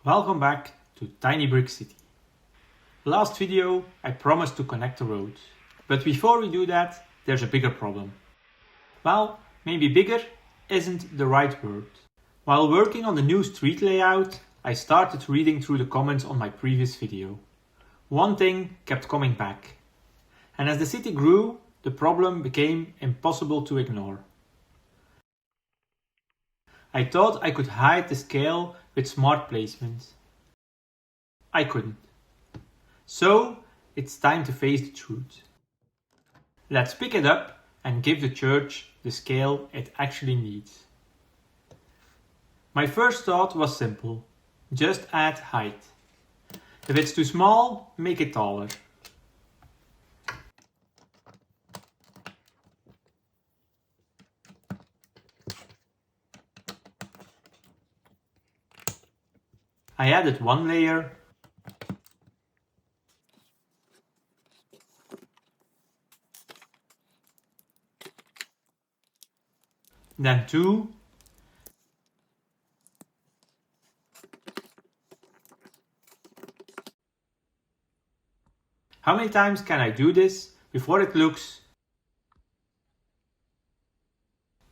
Welcome back to Tiny Brick City. Last video I promised to connect the roads, but before we do that there's a bigger problem. Well, maybe bigger isn't the right word. While working on the new street layout, I started reading through the comments on my previous video. One thing kept coming back, and as the city grew, the problem became impossible to ignore. I thought I could hide the scale with smart placement. I couldn't. So, it's time to face the truth. Let's pick it up and give the church the scale it actually needs. My first thought was simple. Just add height. If it's too small, make it taller. I added one layer, then two, How many times can I do this before it looks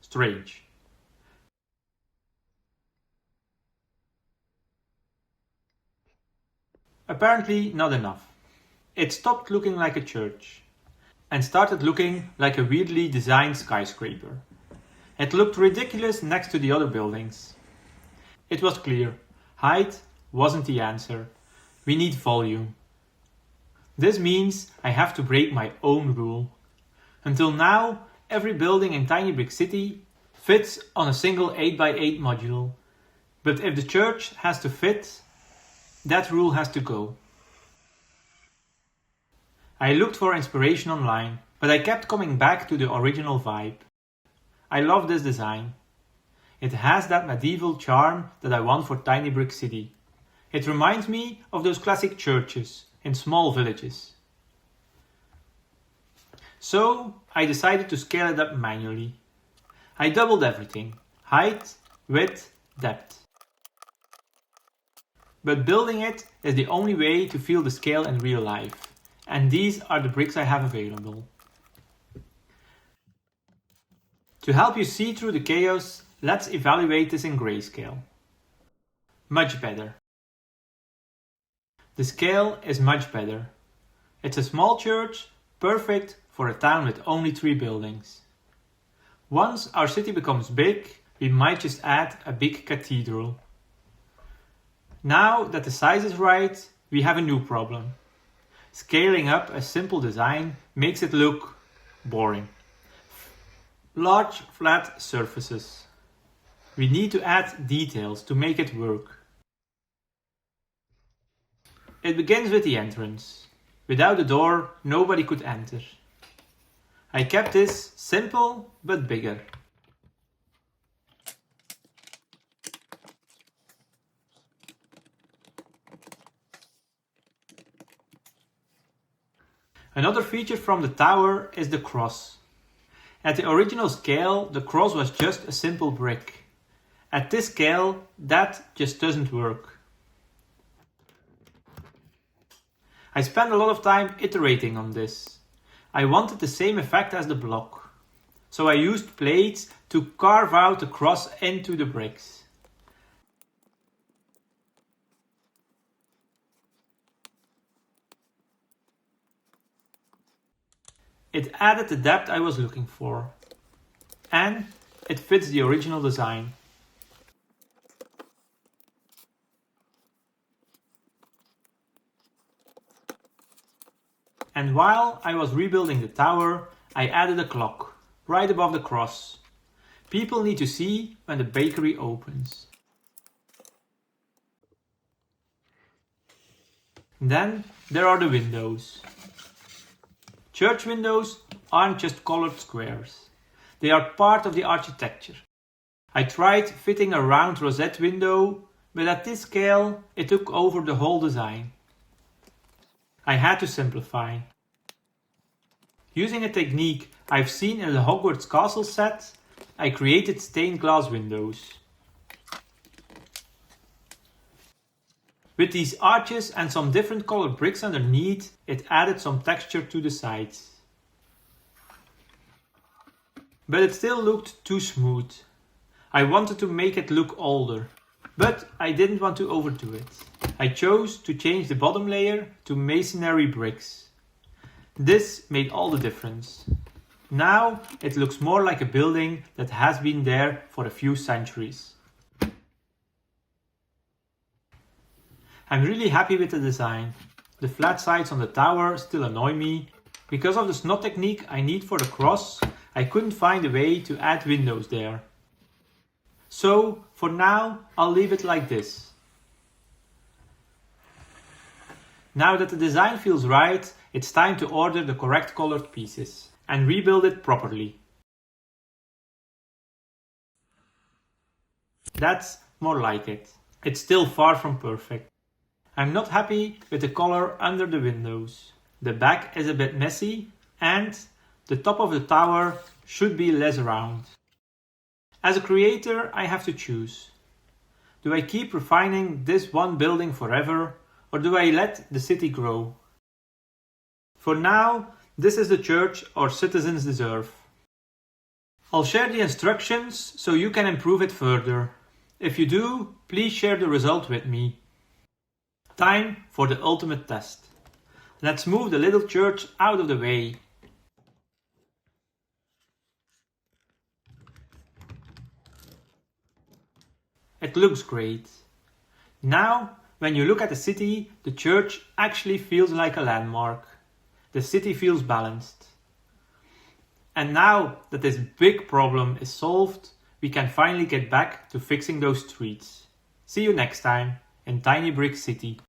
strange? Apparently not enough. It stopped looking like a church and started looking like a weirdly designed skyscraper. It looked ridiculous next to the other buildings. It was clear, height wasn't the answer. We need volume. This means I have to break my own rule. Until now, every building in Tiny Brick City fits on a single 8x8 module. But if the church has to fit, that rule has to go. I looked for inspiration online, but I kept coming back to the original vibe. I love this design. It has that medieval charm that I want for Tiny Brick City. It reminds me of those classic churches in small villages. So I decided to scale it up manually. I doubled everything: height, width, depth. But building it is the only way to feel the scale in real life, and these are the bricks I have available. To help you see through the chaos, let's evaluate this in grayscale. Much better. The scale is much better. It's a small church, perfect for a town with only 3 buildings. Once our city becomes big, we might just add a big cathedral. Now that the size is right, we have a new problem. Scaling up a simple design makes it look boring. Large flat surfaces. We need to add details to make it work. It begins with the entrance. Without the door, nobody could enter. I kept this simple but bigger. Another feature from the tower is the cross. At the original scale, the cross was just a simple brick. At this scale, that just doesn't work. I spent a lot of time iterating on this. I wanted the same effect as the block. So I used plates to carve out the cross into the bricks. It added the depth I was looking for. And it fits the original design. And while I was rebuilding the tower, I added a clock right above the cross. People need to see when the bakery opens. Then there are the windows. Church windows aren't just colored squares. They are part of the architecture. I tried fitting a round rosette window, but at this scale it took over the whole design. I had to simplify. Using a technique I've seen in the Hogwarts Castle set, I created stained glass windows. With these arches and some different colored bricks underneath, it added some texture to the sides. But it still looked too smooth. I wanted to make it look older, but I didn't want to overdo it. I chose to change the bottom layer to masonry bricks. This made all the difference. Now it looks more like a building that has been there for a few centuries. I'm really happy with the design. The flat sides on the tower still annoy me. Because of the snot technique I need for the cross, I couldn't find a way to add windows there. So for now I'll leave it like this. Now that the design feels right, it's time to order the correct colored pieces and rebuild it properly. That's more like it. It's still far from perfect. I'm not happy with the color under the windows. The back is a bit messy and the top of the tower should be less round. As a creator, I have to choose. Do I keep refining this one building forever, or do I let the city grow? For now, this is the church our citizens deserve. I'll share the instructions so you can improve it further. If you do, please share the result with me. Time for the ultimate test. Let's move the little church out of the way. It looks great. Now, when you look at the city, the church actually feels like a landmark. The city feels balanced. And now that this big problem is solved, we can finally get back to fixing those streets. See you next time in Tiny Brick City.